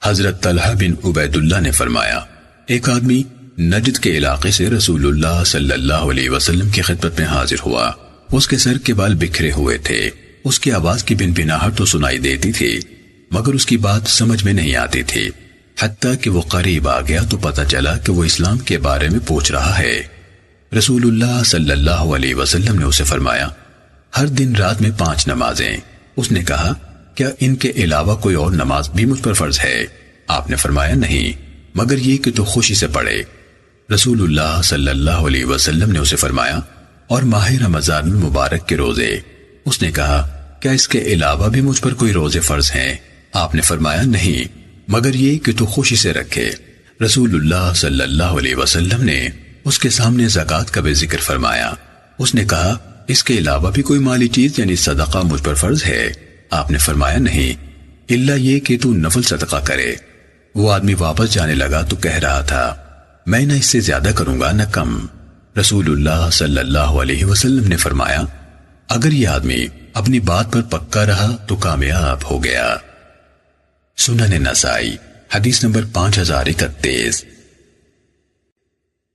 حضرت طلحہ بن عبیداللہ نے فرمایا، ایک آدمی نجد کے علاقے سے رسول اللہ صلی اللہ علیہ وسلم کی خدمت میں حاضر ہوا۔ اس کے سر کے بال بکھرے ہوئے تھے، اس کی آواز کی بنبناہٹ تو سنائی دیتی تھی مگر اس کی بات سمجھ میں نہیں آتی تھی۔ حتیٰ کہ وہ قریب آ گیا تو پتہ چلا کہ وہ اسلام کے بارے میں پوچھ رہا ہے۔ رسول اللہ صلی اللہ علیہ وسلم نے اسے فرمایا، ہر دن رات میں 5 نمازیں۔ اس نے کہا، کیا ان کے علاوہ کوئی اور نماز بھی مجھ پر فرض ہے؟ آپ نے فرمایا، نہیں، مگر یہ کہ تو خوشی سے پڑھے۔ رسول اللہ صلی اللہ علیہ وسلم نے اسے فرمایا، اور ماہ رمضان المبارک کے روزے۔ اس نے کہا، کیا اس کے علاوہ بھی مجھ پر کوئی روزے فرض ہیں؟ آپ نے فرمایا، نہیں، مگر یہ کہ تو خوشی سے رکھے۔ رسول اللہ صلی اللہ علیہ وسلم نے اس کے سامنے زکوٰۃ کا بھی ذکر فرمایا۔ اس نے کہا، اس کے علاوہ بھی کوئی مالی چیز یعنی صدقہ مجھ پر فرض ہے؟ آپ نے فرمایا، نہیں، الا یہ کہ تو نفل صدقہ کرے۔ وہ آدمی واپس جانے لگا تو کہہ رہا تھا، میں نہ اس سے زیادہ کروں گا نہ کم۔ رسول اللہ صلی اللہ علیہ وسلم نے فرمایا، اگر یہ آدمی اپنی بات پر پکا رہا تو کامیاب ہو گیا۔ سنن نسائی حدیث نمبر 5031۔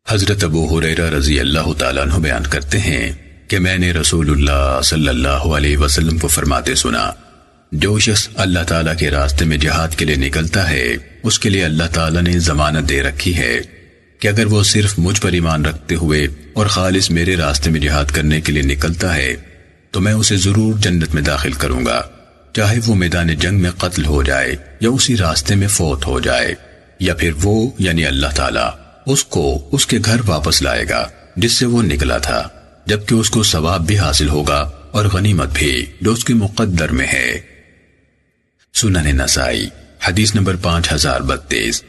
حضرت ابو ہریرہ رضی اللہ تعالیٰ عنہ بیان کرتے ہیں کہ میں نے رسول اللہ صلی اللہ علیہ وسلم کو فرماتے سنا، جو شخص اللہ تعالیٰ کے راستے میں جہاد کے لیے نکلتا ہے اس کے لیے اللہ تعالیٰ نے ضمانت دے رکھی ہے کہ اگر وہ صرف مجھ پر ایمان رکھتے ہوئے اور خالص میرے راستے میں جہاد کرنے کے لیے نکلتا ہے تو میں اسے ضرور جنت میں داخل کروں گا، چاہے وہ میدان جنگ میں قتل ہو جائے یا اسی راستے میں فوت ہو جائے، یا پھر وہ یعنی اللہ تعالیٰ اس کو اس کے گھر واپس لائے گا جس سے وہ نکلا تھا، جبکہ اس کو ثواب بھی حاصل ہوگا اور غنیمت بھی جو اس کے مقدر میں ہے۔ سنن نسائی حدیث نمبر 5032۔